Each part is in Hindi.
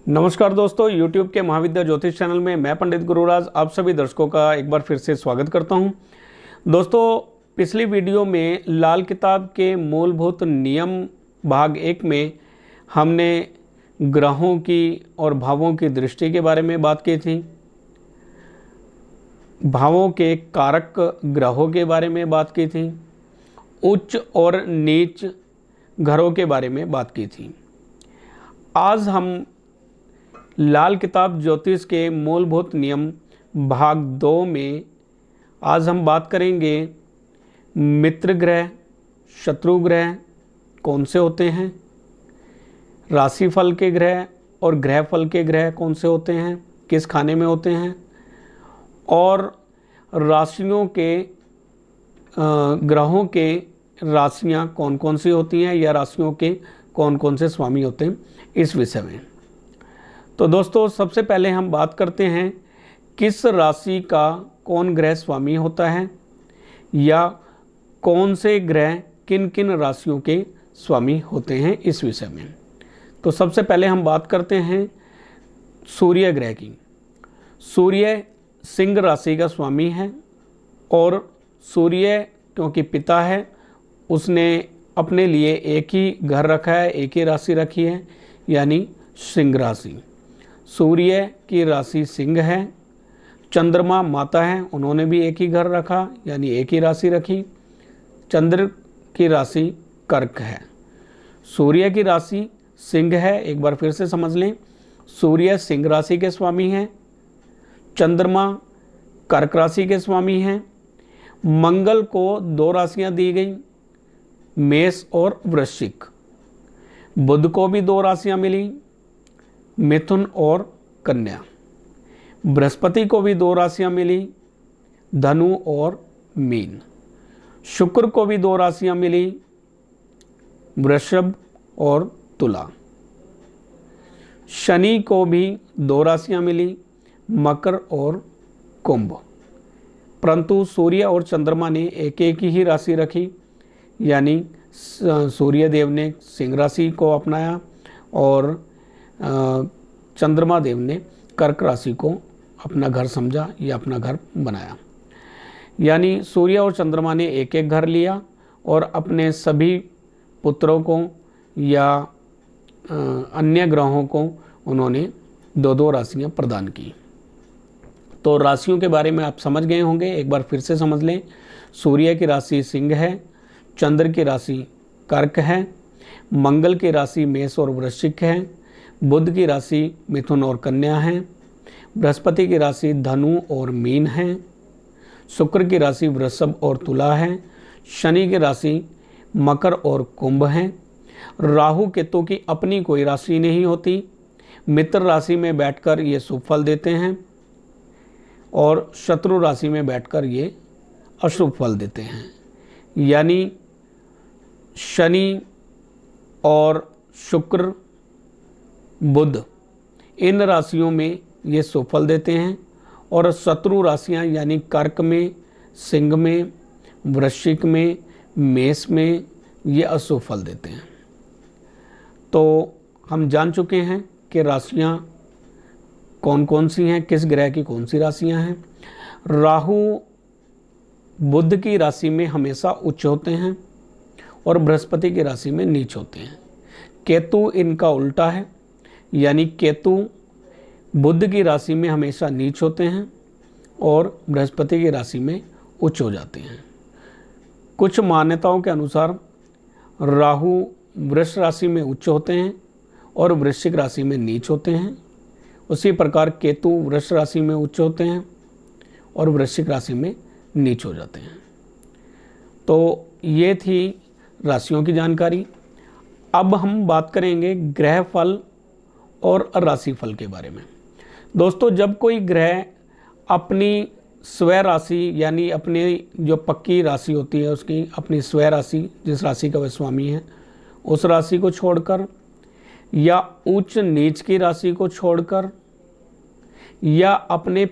नमस्कार दोस्तों, YouTube के महाविद्या ज्योतिष चैनल में मैं पंडित गुरुराज आप सभी दर्शकों का एक बार फिर से स्वागत करता हूं। दोस्तों, पिछली वीडियो में लाल किताब के मूलभूत नियम भाग 1 में हमने ग्रहों की और भावों की दृष्टि के बारे में बात की थी, भावों के कारक ग्रहों के बारे में बात की थी, उच्च और नीच घरों के बारे में बात की थी। आज हम लाल किताब ज्योतिष के मूलभूत नियम भाग 2 में आज हम बात करेंगे मित्र ग्रह, शत्रु ग्रह कौन से होते हैं, राशिफल के ग्रह और ग्रहफल के ग्रह कौन से होते हैं, किस खाने में होते हैं, और राशियों के ग्रहों के राशियां कौन कौन सी होती हैं या राशियों के कौन कौन से स्वामी होते हैं, इस विषय में। तो दोस्तों, सबसे पहले हम बात करते हैं किस राशि का कौन ग्रह स्वामी होता है या कौन से ग्रह किन किन राशियों के स्वामी होते हैं, इस विषय में। तो सबसे पहले हम बात करते हैं सूर्य ग्रह की। सूर्य सिंह राशि का स्वामी है और सूर्य क्योंकि पिता है, उसने अपने लिए एक ही घर रखा है, एक ही राशि रखी है, यानी सिंह राशि। सूर्य की राशि सिंह है। चंद्रमा माता है, उन्होंने भी एक ही घर रखा, यानी एक ही राशि रखी। चंद्र की राशि कर्क है। सूर्य की राशि सिंह है, एक बार फिर से समझ लें, सूर्य सिंह राशि के स्वामी हैं, चंद्रमा कर्क राशि के स्वामी हैं। मंगल को 2 राशियां दी गई, मेष और वृश्चिक। बुध को भी 2 राशियां मिली, मिथुन और कन्या। बृहस्पति को भी 2 राशियां मिली, धनु और मीन। शुक्र को भी 2 राशियां मिली, वृषभ और तुला। शनि को भी 2 राशियां मिली, मकर और कुंभ। परंतु सूर्य और चंद्रमा ने एक एक ही राशि रखी, यानी सूर्य देव ने सिंह राशि को अपनाया और चंद्रमा देव ने कर्क राशि को अपना घर समझा या अपना घर बनाया। यानी सूर्य और चंद्रमा ने एक एक घर लिया और अपने सभी पुत्रों को या अन्य ग्रहों को उन्होंने 2-2 राशियां प्रदान की। तो राशियों के बारे में आप समझ गए होंगे, एक बार फिर से समझ लें। सूर्य की राशि सिंह है, चंद्र की राशि कर्क है, मंगल की राशि मेष और वृश्चिक है, बुध की राशि मिथुन और कन्या है, बृहस्पति की राशि धनु और मीन है, शुक्र की राशि वृषभ और तुला है, शनि की राशि मकर और कुंभ है। राहु केतु की अपनी कोई राशि नहीं होती, मित्र राशि में बैठकर ये शुभ फल देते हैं और शत्रु राशि में बैठकर ये अशुभ फल देते हैं। यानी शनि और शुक्र बुध इन राशियों में ये शुभ फल देते हैं और शत्रु राशियां यानी कर्क में, सिंह में, वृश्चिक में, मेष में ये अशुभ फल देते हैं। तो हम जान चुके हैं कि राशियां कौन कौन सी हैं, किस ग्रह की कौन सी राशियां हैं। राहु बुध की राशि में हमेशा उच्च होते हैं और बृहस्पति की राशि में नीच होते हैं। केतु इनका उल्टा है, यानी केतु बुध की राशि में हमेशा नीच होते हैं और बृहस्पति की राशि में उच्च हो जाते हैं। कुछ मान्यताओं के अनुसार राहु वृष राशि में उच्च होते हैं और वृश्चिक राशि में नीच होते हैं। उसी प्रकार केतु वृष राशि में उच्च होते हैं और वृश्चिक राशि में नीच हो जाते हैं। तो ये थी राशियों की जानकारी। अब हम बात करेंगे ग्रह फल और राशिफल के बारे में। दोस्तों, जब कोई ग्रह अपनी स्वय राशि यानी अपनी जो पक्की राशि होती है उसकी अपनी स्वय राशि, जिस राशि का वह स्वामी है, उस राशि को छोड़कर या उच्च नीच की राशि को छोड़कर या अपने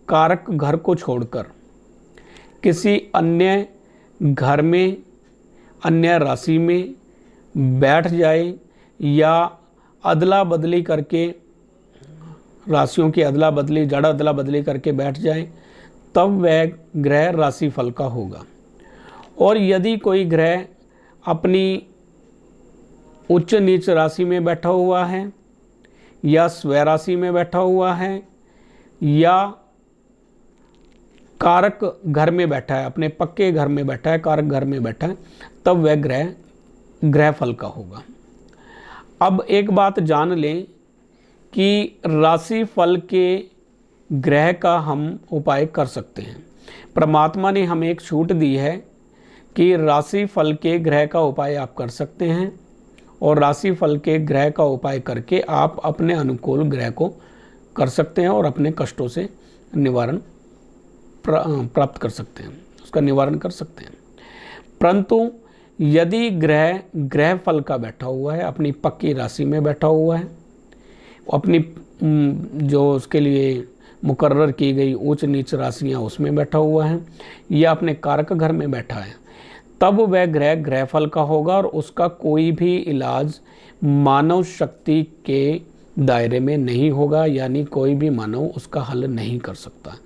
कारक घर को छोड़कर किसी अन्य घर में, अन्य राशि में बैठ जाए या अदला बदली करके राशियों की अदला बदली, जड़ अदला बदली करके बैठ जाए, तब वह ग्रह राशि फल का होगा। और यदि कोई ग्रह अपनी उच्च नीच राशि में बैठा हुआ है, या स्वै राशि में बैठा हुआ है, या कारक घर में बैठा है, अपने पक्के घर में बैठा है, कारक घर में बैठा है, तब वह ग्रह फल का होगा। अब एक बात जान लें कि राशि फल के ग्रह का हम उपाय कर सकते हैं। परमात्मा ने हमें एक छूट दी है कि राशि फल के ग्रह का उपाय आप कर सकते हैं, और राशि फल के ग्रह का उपाय करके आप अपने अनुकूल ग्रह को कर सकते हैं और अपने कष्टों से निवारण प्राप्त कर सकते हैं, उसका निवारण कर सकते हैं। परंतु यदि ग्रह फल का बैठा हुआ है, अपनी पक्की राशि में बैठा हुआ है, अपनी जो उसके लिए मुकर्रर की गई उच्च नीच राशियाँ उसमें बैठा हुआ है, या अपने कारक घर में बैठा है, तब वह ग्रह फल का होगा, और उसका कोई भी इलाज मानव शक्ति के दायरे में नहीं होगा, यानी कोई भी मानव उसका हल नहीं कर सकता।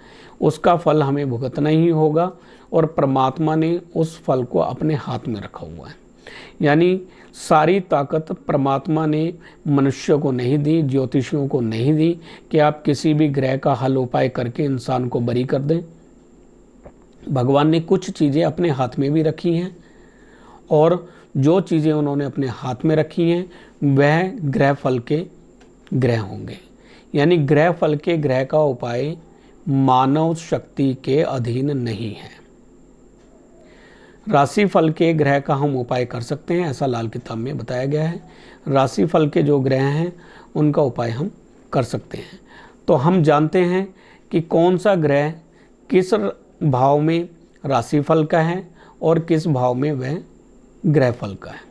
उसका फल हमें भुगतना ही होगा, और परमात्मा ने उस फल को अपने हाथ में रखा हुआ है। यानी सारी ताकत परमात्मा ने मनुष्य को नहीं दी, ज्योतिषियों को नहीं दी कि आप किसी भी ग्रह का हल उपाय करके इंसान को बरी कर दें। भगवान ने कुछ चीज़ें अपने हाथ में भी रखी हैं, और जो चीज़ें उन्होंने अपने हाथ में रखी हैं वह ग्रह फल के ग्रह होंगे। यानी ग्रह फल के ग्रह का उपाय मानव शक्ति के अधीन नहीं है। राशि फल के ग्रह का हम उपाय कर सकते हैं, ऐसा लाल किताब में बताया गया है। राशि फल के जो ग्रह हैं उनका उपाय हम कर सकते हैं। तो हम जानते हैं कि कौन सा ग्रह किस भाव में राशि फल का है और किस भाव में वह ग्रह फल का है,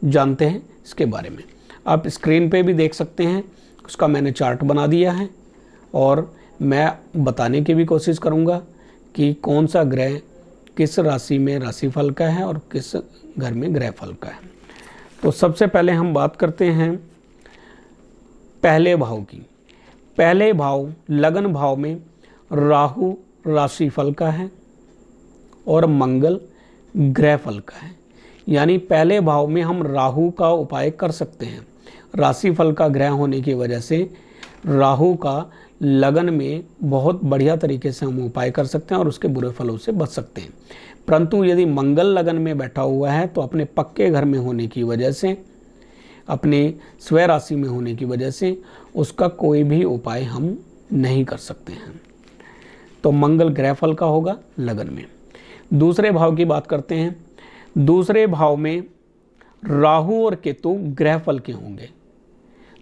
जानते हैं इसके बारे में। आप स्क्रीन पे भी देख सकते हैं, उसका मैंने चार्ट बना दिया है, और मैं बताने की भी कोशिश करूंगा कि कौन सा ग्रह किस राशि में राशि फल का है और किस घर में ग्रह फल का है। तो सबसे पहले हम बात करते हैं पहले भाव की। पहले भाव लगन भाव में राहु राशि फल का है और मंगल ग्रह फल का है। यानी पहले भाव में हम राहु का उपाय कर सकते हैं। राशि फल का ग्रह होने की वजह से राहु का लगन में बहुत बढ़िया तरीके से हम उपाय कर सकते हैं और उसके बुरे फलों से बच सकते हैं। परंतु यदि मंगल लगन में बैठा हुआ है तो अपने पक्के घर में होने की वजह से, अपने स्वै राशि में होने की वजह से उसका कोई भी उपाय हम नहीं कर सकते हैं। तो मंगल ग्रह फल का होगा लगन में। दूसरे भाव की बात करते हैं। दूसरे भाव में राहु और केतु ग्रह फल के होंगे।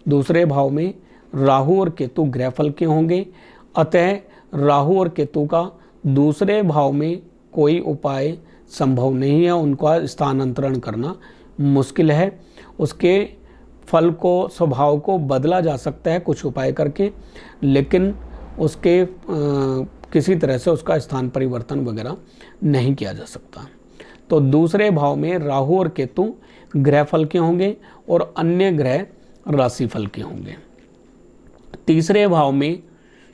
दूसरे भाव में राहु और केतु ग्रह फल के होंगे। अतः राहु और केतु का दूसरे भाव में कोई उपाय संभव नहीं है, उनका स्थानांतरण करना मुश्किल है। उसके फल को, स्वभाव को बदला जा सकता है कुछ उपाय करके, लेकिन उसके किसी तरह से उसका स्थान परिवर्तन वगैरह नहीं किया जा सकता। तो दूसरे भाव में राहु और केतु ग्रह फल के होंगे और अन्य ग्रह राशि फल के होंगे। तीसरे भाव में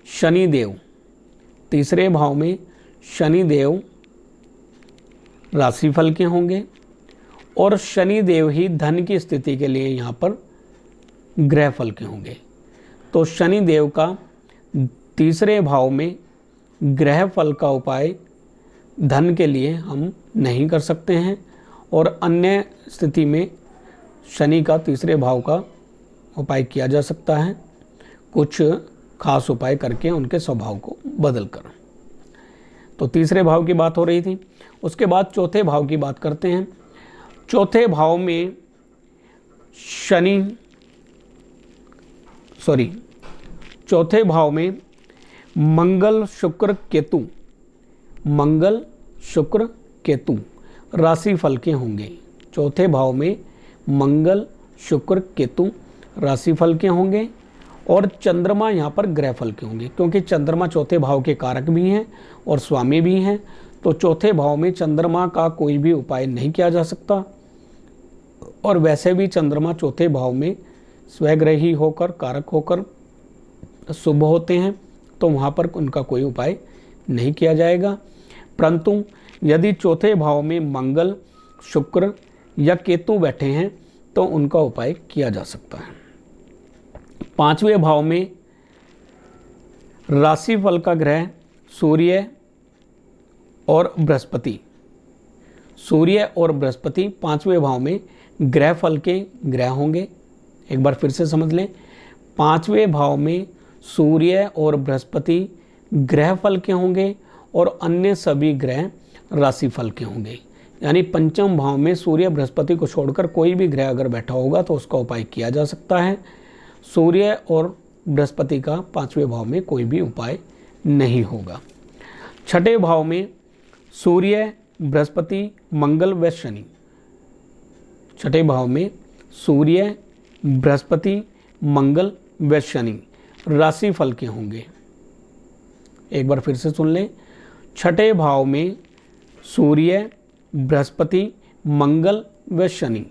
शनिदेव, तीसरे भाव में शनिदेव राशि फल के होंगे और शनिदेव ही धन की स्थिति के लिए यहाँ पर ग्रह फल के होंगे। तो शनिदेव का तीसरे भाव में ग्रह फल का उपाय धन के लिए हम नहीं कर सकते हैं, और अन्य स्थिति में शनि का तीसरे भाव का उपाय किया जा सकता है, कुछ खास उपाय करके उनके स्वभाव को बदल कर। तो तीसरे भाव की बात हो रही थी। उसके बाद चौथे भाव की बात करते हैं। चौथे भाव में चौथे भाव में मंगल शुक्र केतु, मंगल शुक्र केतु राशि फल के होंगे। चौथे भाव में मंगल शुक्र केतु राशि फल के होंगे और चंद्रमा यहाँ पर ग्रह फल के होंगे, क्योंकि चंद्रमा चौथे भाव के कारक भी हैं और स्वामी भी हैं। तो चौथे भाव में चंद्रमा का कोई भी उपाय नहीं किया जा सकता, और वैसे भी चंद्रमा चौथे भाव में स्वग्रही होकर, कारक होकर शुभ होते हैं तो वहाँ पर उनका कोई उपाय नहीं किया जाएगा। परंतु यदि चौथे भाव में मंगल, शुक्र या केतु बैठे हैं तो उनका उपाय किया जा सकता है। पांचवें भाव में राशिफल का ग्रह सूर्य और बृहस्पति, सूर्य और बृहस्पति पांचवें भाव में ग्रह फल के ग्रह होंगे। एक बार फिर से समझ लें, पांचवें भाव में सूर्य और बृहस्पति ग्रह फल के होंगे और अन्य सभी ग्रह राशिफल के होंगे। यानी पंचम भाव में सूर्य बृहस्पति को छोड़कर कोई भी ग्रह अगर बैठा होगा तो उसका उपाय किया जा सकता है। सूर्य और बृहस्पति का पांचवें भाव में कोई भी उपाय नहीं होगा। छठे भाव में सूर्य, बृहस्पति, मंगल व शनि, छठे भाव में सूर्य, बृहस्पति, मंगल व शनि राशिफल के होंगे। एक बार फिर से सुन लें, छठे भाव में सूर्य, बृहस्पति, मंगल व शनि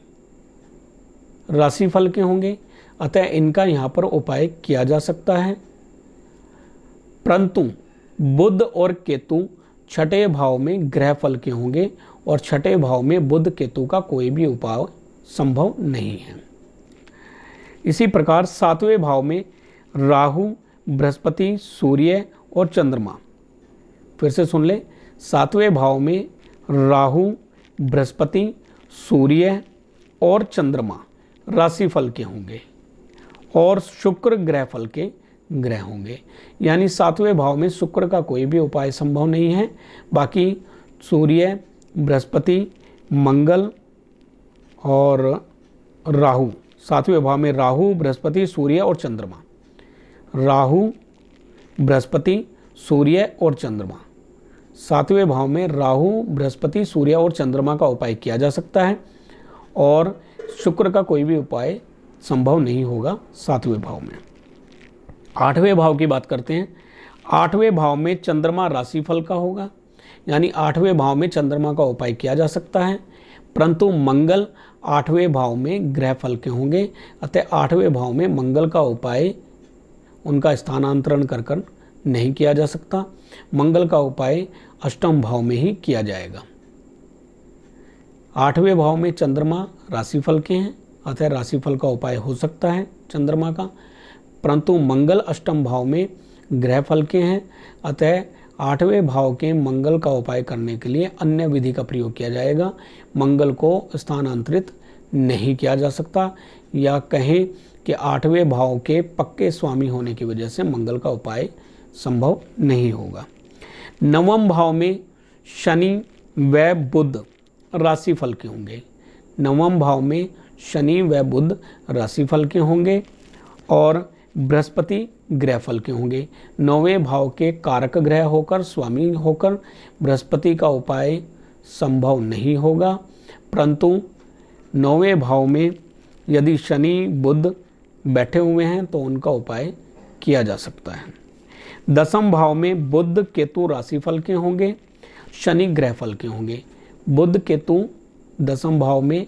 राशिफल के होंगे, अतः इनका यहाँ पर उपाय किया जा सकता है। परंतु बुध और केतु छठे भाव में ग्रह फल के होंगे और छठे भाव में बुध केतु का कोई भी उपाय संभव नहीं है। इसी प्रकार सातवें भाव में राहु, बृहस्पति, सूर्य और चंद्रमा, फिर से सुन ले, सातवें भाव में राहु, बृहस्पति, सूर्य और चंद्रमा राशिफल के होंगे और शुक्र ग्रह फल के ग्रह होंगे। यानी सातवें भाव में शुक्र का कोई भी उपाय संभव नहीं है। बाकी सूर्य, बृहस्पति, मंगल और राहु, सातवें भाव में राहु, बृहस्पति, सूर्य और चंद्रमा, राहु, बृहस्पति, सूर्य और चंद्रमा, सातवें भाव में राहु, बृहस्पति, सूर्य और चंद्रमा का उपाय किया जा सकता है और शुक्र का कोई भी उपाय संभव नहीं होगा सातवें भाव में। आठवें भाव की बात करते हैं। आठवें भाव में चंद्रमा राशिफल का होगा, यानी आठवें भाव में चंद्रमा का उपाय किया जा सकता है। परंतु मंगल आठवें भाव में ग्रह फल के होंगे, अतः आठवें भाव में मंगल का उपाय उनका स्थानांतरण कर नहीं किया जा सकता। मंगल का उपाय अष्टम भाव में ही किया जाएगा। आठवें भाव में चंद्रमा राशिफल के हैं, अतः राशिफल का उपाय हो सकता है चंद्रमा का। परंतु मंगल अष्टम भाव में ग्रह फल के हैं, अतः आठवें भाव के मंगल का उपाय करने के लिए अन्य विधि का प्रयोग किया जाएगा। मंगल को स्थानांतरित नहीं किया जा सकता, या कहें कि आठवें भाव के पक्के स्वामी होने की वजह से मंगल का उपाय संभव नहीं होगा। नवम भाव में शनि व बुध राशिफल के होंगे। नवम भाव में शनि व बुध राशिफल के होंगे और बृहस्पति ग्रह फल के होंगे। नौवें भाव के कारक ग्रह होकर, स्वामी होकर बृहस्पति का उपाय संभव नहीं होगा। परंतु नौवें भाव में यदि शनि बुध बैठे हुए हैं तो उनका उपाय किया जा सकता है। दसम भाव में बुध केतु राशिफल के होंगे, शनि ग्रह फल के होंगे। बुध केतु दसम भाव में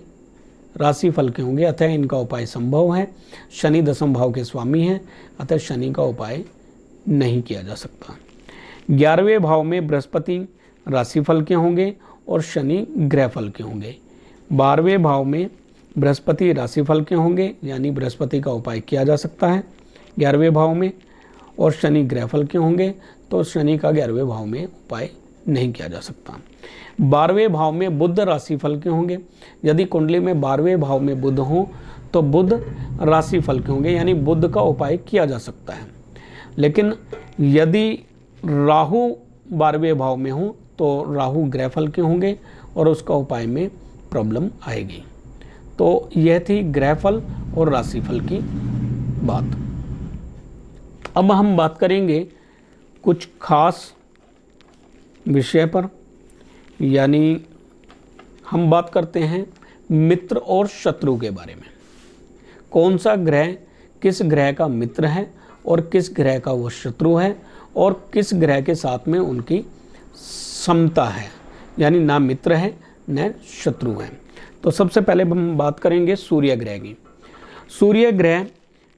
राशिफल के होंगे, अतः इनका उपाय संभव है। शनि दसम भाव के स्वामी हैं, अतः शनि का उपाय नहीं किया जा सकता। 11वें भाव में बृहस्पति राशिफल के होंगे और शनि ग्रह फल के होंगे। 12वें भाव में बृहस्पति राशिफल के होंगे, यानी बृहस्पति का उपाय किया जा सकता है 11वें भाव में, और शनि ग्रह फल के होंगे तो शनि का 11वें भाव में उपाय नहीं किया जा सकता। 12वें भाव में बुध राशिफल के होंगे। यदि कुंडली में 12वें भाव में बुध हो तो बुध राशिफल के होंगे, यानी बुध का उपाय किया जा सकता है। लेकिन यदि राहु 12वें भाव में हो तो राहु ग्रह फल के होंगे और उसका उपाय में प्रॉब्लम आएगी। तो यह थी ग्रह फल और राशिफल की बात। अब हम बात करेंगे कुछ खास विषय पर, यानी हम बात करते हैं मित्र और शत्रु के बारे में। कौन सा ग्रह किस ग्रह का मित्र है और किस ग्रह का वो शत्रु है, और किस ग्रह के साथ में उनकी समता है, यानी ना मित्र है न शत्रु है। तो सबसे पहले हम बात करेंगे सूर्य ग्रह की। सूर्य ग्रह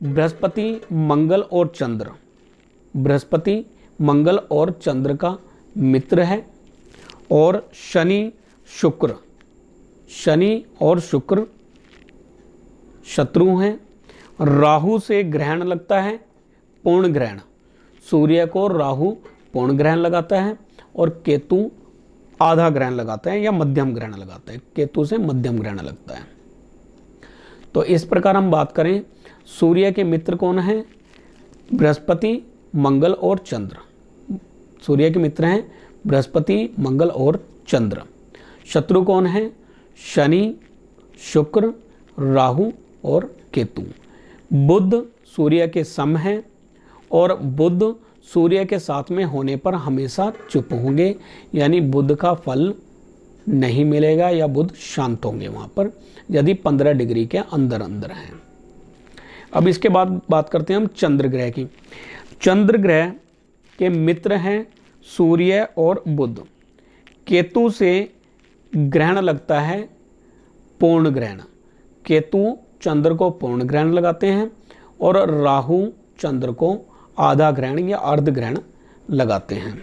बृहस्पति, मंगल और चंद्र बृहस्पति मंगल और चंद्र का मित्र है और शनि और शुक्र शत्रु हैं। राहु से ग्रहण लगता है, पूर्ण ग्रहण। सूर्य को राहु पूर्ण ग्रहण लगाता है और केतु आधा ग्रहण लगाता है या मध्यम ग्रहण लगाता है। केतु से मध्यम ग्रहण लगता है। तो इस प्रकार हम बात करें, सूर्य के मित्र कौन है? बृहस्पति मंगल और चंद्र। सूर्य के मित्र हैं बृहस्पति मंगल और चंद्र। शत्रु कौन है? शनि शुक्र राहु और केतु। बुध सूर्य के सम है और बुध सूर्य के साथ में होने पर हमेशा चुप होंगे, यानी बुध का फल नहीं मिलेगा या बुध शांत होंगे वहाँ पर, यदि 15 डिग्री के अंदर अंदर हैं। अब इसके बाद बात करते हैं हम चंद्र ग्रह की। चंद्र ग्रह के मित्र हैं सूर्य और बुध। केतु से ग्रहण लगता है पूर्ण ग्रहण। केतु चंद्र को पूर्ण ग्रहण लगाते हैं और राहु चंद्र को आधा ग्रहण या अर्ध ग्रहण लगाते हैं।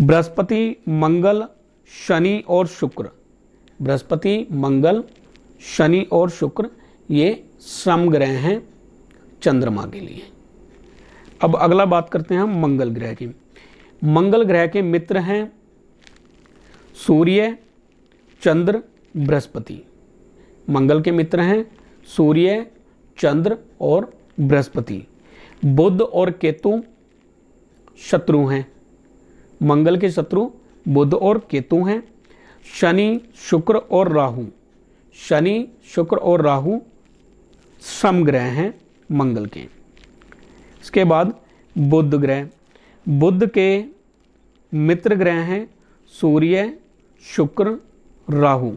बृहस्पति मंगल शनि और शुक्र, बृहस्पति मंगल शनि और शुक्र ये समग्रह हैं चंद्रमा के लिए। अब अगला बात करते हैं हम मंगल ग्रह की। मंगल ग्रह के मित्र हैं सूर्य चंद्र बृहस्पति। मंगल के मित्र हैं सूर्य चंद्र और बृहस्पति। बुध और केतु शत्रु हैं। मंगल के शत्रु बुध और केतु हैं। शनि शुक्र और राहु, शनि शुक्र और राहु समग्रह हैं मंगल के। इसके बाद बुध ग्रह। बुध के मित्र ग्रह हैं सूर्य शुक्र राहु।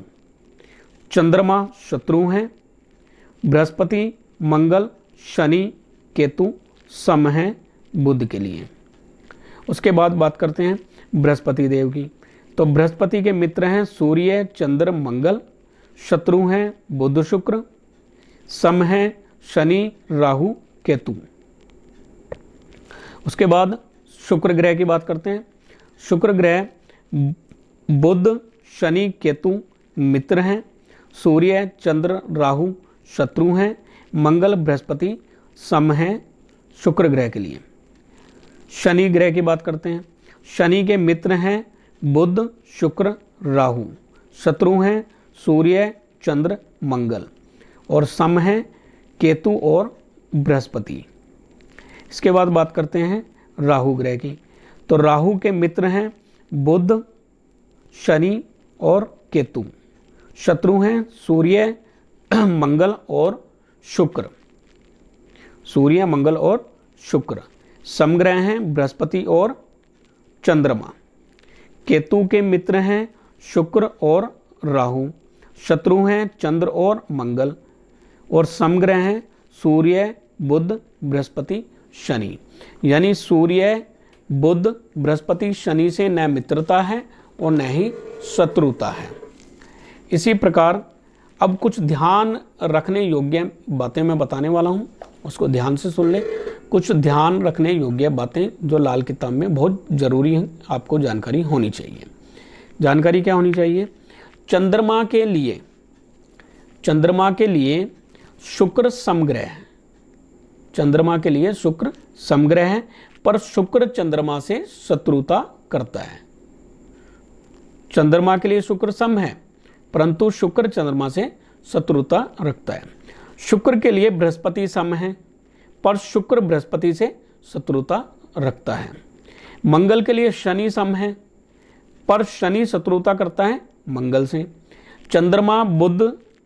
चंद्रमा शत्रु हैं। बृहस्पति मंगल शनि केतु सम हैं बुध के लिए। उसके बाद बात करते हैं बृहस्पति देव की। तो बृहस्पति के मित्र हैं सूर्य चंद्र मंगल। शत्रु हैं बुध शुक्र। सम हैं शनि राहु केतु। उसके बाद शुक्र ग्रह की बात करते हैं। शुक्र ग्रह बुध शनि केतु मित्र हैं। सूर्य चंद्र राहु शत्रु हैं। मंगल बृहस्पति सम हैं शुक्र ग्रह के लिए। शनि ग्रह की बात करते हैं। शनि के मित्र हैं बुध शुक्र राहु। शत्रु हैं सूर्य चंद्र मंगल और सम हैं केतु और बृहस्पति। इसके बाद बात करते हैं राहु ग्रह की। तो राहु के मित्र हैं बुध शनि और केतु। शत्रु हैं सूर्य मंगल और शुक्र। सूर्य मंगल और शुक्र। समग्रह हैं बृहस्पति और चंद्रमा। केतु के मित्र हैं शुक्र और राहु। शत्रु हैं चंद्र और मंगल और समग्रह हैं सूर्य बुध बृहस्पति शनि। यानी सूर्य बुध बृहस्पति शनि से न मित्रता है और न ही शत्रुता है। इसी प्रकार अब कुछ ध्यान रखने योग्य बातें मैं बताने वाला हूँ, उसको ध्यान से सुन ले। कुछ ध्यान रखने योग्य बातें जो लाल किताब में बहुत ज़रूरी है, आपको जानकारी होनी चाहिए। जानकारी क्या होनी चाहिए? चंद्रमा के लिए शुक्र समग्रह है। चंद्रमा के लिए शुक्र समग्रह है, पर शुक्र चंद्रमा से शत्रुता करता है। चंद्रमा के लिए शुक्र सम है, परंतु शुक्र चंद्रमा से शत्रुता रखता है। शुक्र के लिए बृहस्पति सम है, पर शुक्र बृहस्पति से शत्रुता रखता है। मंगल के लिए शनि सम है, पर शनि शत्रुता करता है मंगल से। चंद्रमा बुध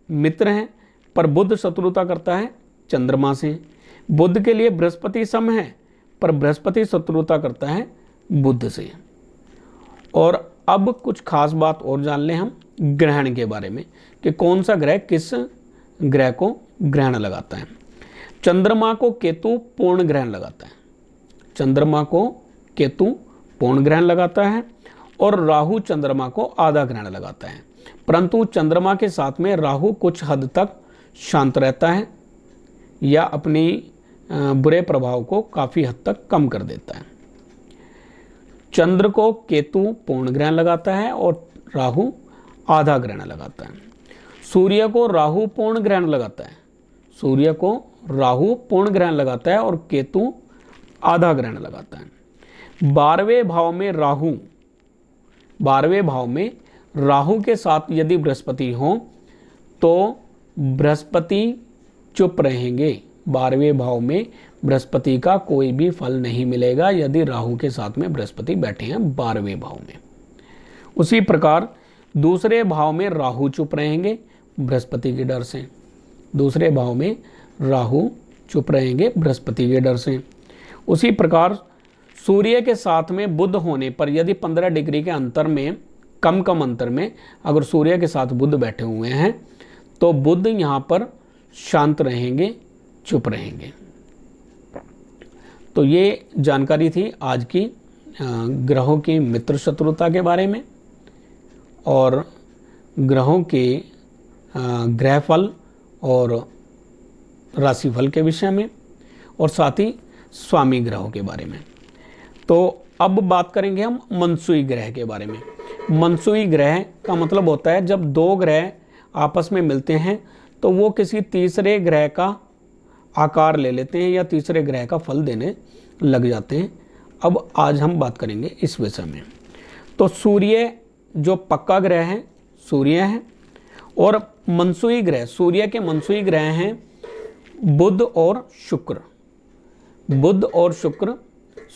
मित्र हैं, पर बुध शत्रुता करता है चंद्रमा से। बुध के लिए बृहस्पति सम है, पर बृहस्पति शत्रुता करता है बुध से। और अब कुछ खास बात और जान लें हम ग्रहण के बारे में कि कौन सा ग्रह किस ग्रह को ग्रहण लगाता है। चंद्रमा को केतु पूर्ण ग्रहण लगाता है। चंद्रमा को केतु पूर्ण ग्रहण लगाता है और राहु चंद्रमा को आधा ग्रहण लगाता है, परंतु चंद्रमा के साथ में राहु कुछ हद तक शांत रहता है या अपनी बुरे प्रभाव को काफ़ी हद तक कम कर देता है। चंद्र को केतु पूर्ण ग्रहण लगाता है और राहु आधा ग्रहण लगाता है। सूर्य को राहु पूर्ण ग्रहण लगाता है, सूर्य को राहु पूर्ण ग्रहण लगाता है और केतु आधा ग्रहण लगाता है। 12वें भाव में राहु, 12वें भाव में राहु के साथ यदि बृहस्पति हो तो बृहस्पति चुप रहेंगे। 12वें भाव में बृहस्पति का कोई भी फल नहीं मिलेगा यदि राहु के साथ में बृहस्पति बैठे हैं 12वें भाव में। उसी प्रकार दूसरे भाव में राहु चुप रहेंगे बृहस्पति के डर से, दूसरे भाव में राहु चुप रहेंगे बृहस्पति के डर से। उसी प्रकार सूर्य के साथ में बुध होने पर यदि 15 डिग्री के अंतर में, कम अंतर में अगर सूर्य के साथ बुध बैठे हुए हैं तो बुध यहाँ पर शांत रहेंगे, चुप रहेंगे। तो ये जानकारी थी आज की ग्रहों की मित्र शत्रुता के बारे में और ग्रहों के ग्रहफल और राशिफल के विषय में और साथ ही स्वामी ग्रहों के बारे में। तो अब बात करेंगे हम मनसूई ग्रह के बारे में। मनसूई ग्रह का मतलब होता है जब दो ग्रह आपस में मिलते हैं तो वो किसी तीसरे ग्रह का आकार ले लेते हैं या तीसरे ग्रह का फल देने लग जाते हैं। अब आज हम बात करेंगे इस विषय में। तो सूर्य जो पक्का ग्रह है सूर्य है और मनसूई ग्रह, सूर्य के मनसूई ग्रह हैं बुध और शुक्र। बुध और शुक्र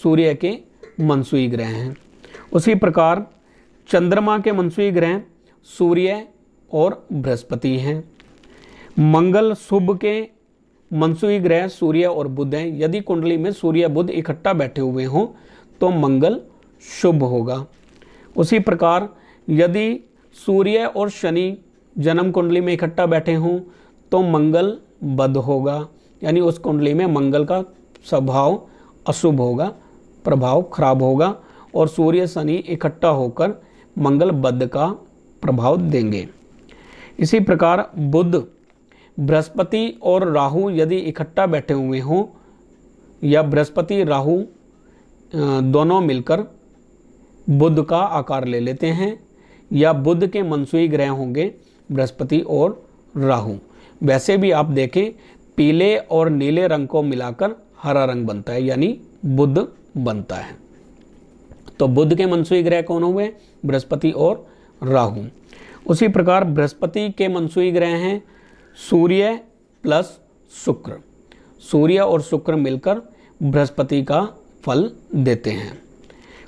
सूर्य के मनसूई ग्रह हैं। उसी प्रकार चंद्रमा के मनसूई ग्रह सूर्य और बृहस्पति हैं। मंगल शुभ के मनसूई ग्रह सूर्य और बुध हैं। यदि कुंडली में सूर्य बुध इकट्ठा बैठे हुए हों तो मंगल शुभ होगा। उसी प्रकार यदि सूर्य और शनि जन्म कुंडली में इकट्ठा बैठे हों तो मंगल बद होगा, यानी उस कुंडली में मंगल का स्वभाव अशुभ होगा, प्रभाव खराब होगा और सूर्य शनि इकट्ठा होकर मंगल बद का प्रभाव देंगे। इसी प्रकार बुध, बृहस्पति और राहु यदि इकट्ठा बैठे हुए हों या बृहस्पति राहु दोनों मिलकर बुध का आकार ले लेते हैं या बुध के मनसूई ग्रह होंगे बृहस्पति और राहु। वैसे भी आप देखें पीले और नीले रंग को मिलाकर हरा रंग बनता है, यानी बुध बनता है। तो बुध के मनसूई ग्रह कौन हुए? बृहस्पति और राहु। उसी प्रकार बृहस्पति के मनसूई ग्रह हैं सूर्य प्लस शुक्र। सूर्य और शुक्र मिलकर बृहस्पति का फल देते हैं।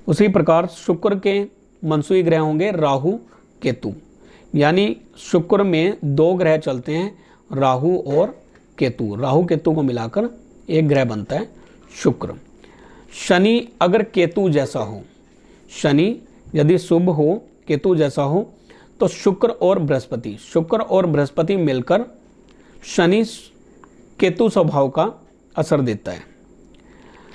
उसी प्रकार शुक्र के मनसूई ग्रह होंगे राहु केतु, यानी शुक्र में दो ग्रह चलते हैं राहु और केतु। राहु केतु को मिलाकर एक ग्रह बनता है शुक्र। शनि अगर केतु जैसा हो, शनि यदि शुभ हो केतु जैसा हो तो शुक्र और बृहस्पति मिलकर शनि केतु स्वभाव का असर देता है।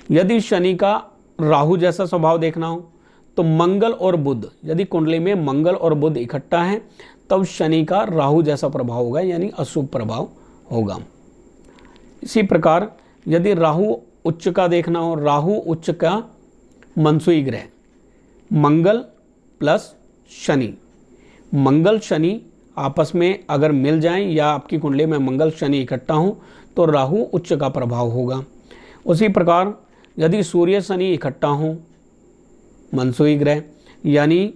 यदि शनि का राहु जैसा स्वभाव देखना हो तो मंगल और बुध, यदि कुंडली में मंगल और बुध इकट्ठा है तब शनि का राहु जैसा प्रभाव होगा, यानी अशुभ प्रभाव होगा। इसी प्रकार यदि राहु उच्च का देखना हो, राहु उच्च का मनसूई ग्रह मंगल प्लस शनि, मंगल शनि आपस में अगर मिल जाएं या आपकी कुंडली में मंगल शनि इकट्ठा हो तो राहु उच्च का प्रभाव होगा। उसी प्रकार यदि सूर्य शनि इकट्ठा हो मनसूई ग्रह, यानी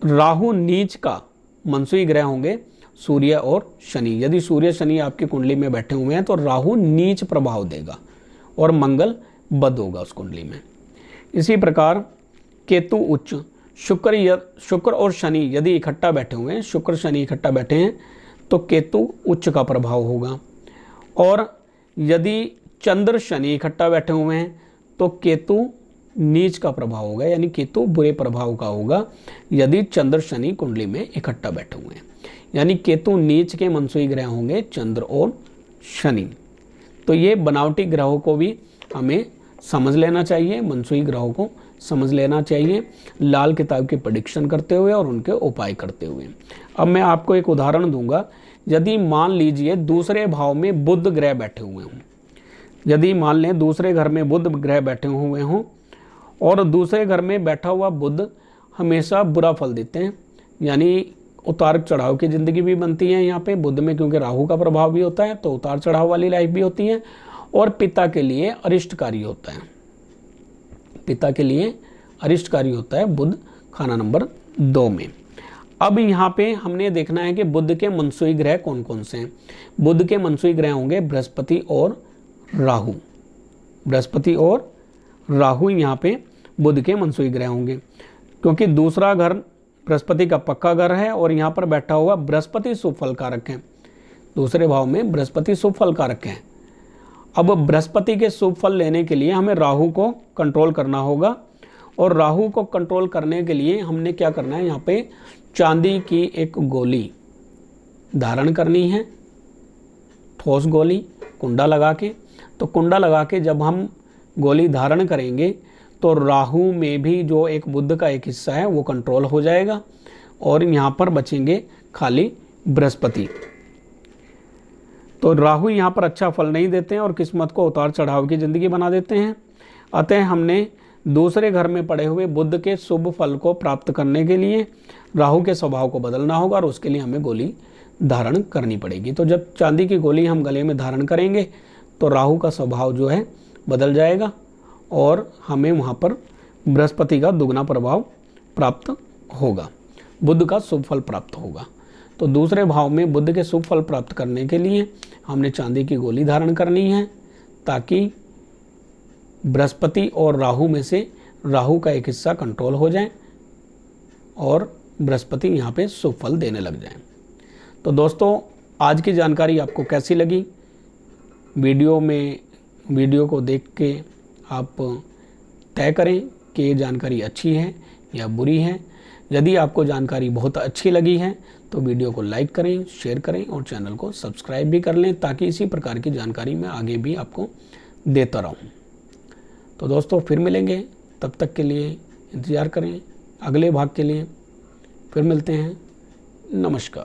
राहु नीच का मनसूई ग्रह होंगे सूर्य और शनि। यदि सूर्य शनि आपकी कुंडली में बैठे हुए हैं तो राहु नीच प्रभाव देगा और मंगल बद होगा उस कुंडली में। इसी प्रकार केतु उच्च, शुक्र और शनि यदि इकट्ठा बैठे हुए हैं, शुक्र शनि इकट्ठा बैठे हैं तो केतु उच्च का प्रभाव होगा। और यदि चंद्र शनि इकट्ठा बैठे हुए हैं तो केतु नीच का प्रभाव होगा, यानी केतु बुरे प्रभाव का होगा यदि चंद्र शनि कुंडली में इकट्ठा बैठे हुए हैं। यानी केतु नीच के मनसूई ग्रह होंगे चंद्र और शनि। तो ये बनावटी ग्रहों को भी हमें समझ लेना चाहिए, मनसूई ग्रहों को समझ लेना चाहिए लाल किताब की प्रेडिक्शन करते हुए और उनके उपाय करते हुए। अब मैं आपको एक उदाहरण दूंगा। यदि मान लीजिए दूसरे भाव में बुध ग्रह बैठे हुए हों, यदि मान लें दूसरे घर में बुध ग्रह बैठे हुए हों और दूसरे घर में बैठा हुआ बुध हमेशा बुरा फल देते हैं, यानी उतार चढ़ाव की ज़िंदगी भी बनती है यहाँ पे बुध में, क्योंकि राहु का प्रभाव भी होता है तो उतार चढ़ाव वाली लाइफ भी होती है, और पिता के लिए अरिष्टकारी होता है, पिता के लिए अरिष्टकारी होता है बुध खाना नंबर 2 में। अब यहाँ पे हमने देखना है कि बुध के मनसुई ग्रह कौन कौन से हैं। बुध के मनसुई ग्रह होंगे बृहस्पति और राहु, बृहस्पति और राहु यहाँ पे बुध के मनसुई ग्रह होंगे, क्योंकि दूसरा घर बृहस्पति का पक्का घर है और यहाँ पर बैठा हुआ बृहस्पति शुभ फल कारक है, दूसरे भाव में बृहस्पति शुभ फल कारक है। अब बृहस्पति के शुभ फल लेने के लिए हमें राहु को कंट्रोल करना होगा, और राहु को कंट्रोल करने के लिए हमने क्या करना है, यहाँ पे चांदी की एक गोली धारण करनी है, ठोस गोली कुंडा लगा के। तो कुंडा लगा के जब हम गोली धारण करेंगे तो राहु में भी जो एक बुध का एक हिस्सा है वो कंट्रोल हो जाएगा, और यहाँ पर बचेंगे खाली बृहस्पति। तो राहु यहाँ पर अच्छा फल नहीं देते हैं और किस्मत को उतार चढ़ाव की ज़िंदगी बना देते हैं। अतः हमने दूसरे घर में पड़े हुए बुध के शुभ फल को प्राप्त करने के लिए राहु के स्वभाव को बदलना होगा, और उसके लिए हमें गोली धारण करनी पड़ेगी। तो जब चांदी की गोली हम गले में धारण करेंगे तो राहु का स्वभाव जो है बदल जाएगा, और हमें वहाँ पर बृहस्पति का दुगना प्रभाव प्राप्त होगा, बुध का शुभ फल प्राप्त होगा। तो दूसरे भाव में बुध के शुभ फल प्राप्त करने के लिए हमने चांदी की गोली धारण करनी है, ताकि बृहस्पति और राहु में से राहु का एक हिस्सा कंट्रोल हो जाए और बृहस्पति यहाँ पे शुभ फल देने लग जाए। तो दोस्तों, आज की जानकारी आपको कैसी लगी? वीडियो को देख के आप तय करें कि ये जानकारी अच्छी है या बुरी है। यदि आपको जानकारी बहुत अच्छी लगी है तो वीडियो को लाइक करें, शेयर करें और चैनल को सब्सक्राइब भी कर लें, ताकि इसी प्रकार की जानकारी मैं आगे भी आपको देता रहूं। तो दोस्तों, फिर मिलेंगे, तब तक के लिए इंतज़ार करें अगले भाग के लिए। फिर मिलते हैं, नमस्कार।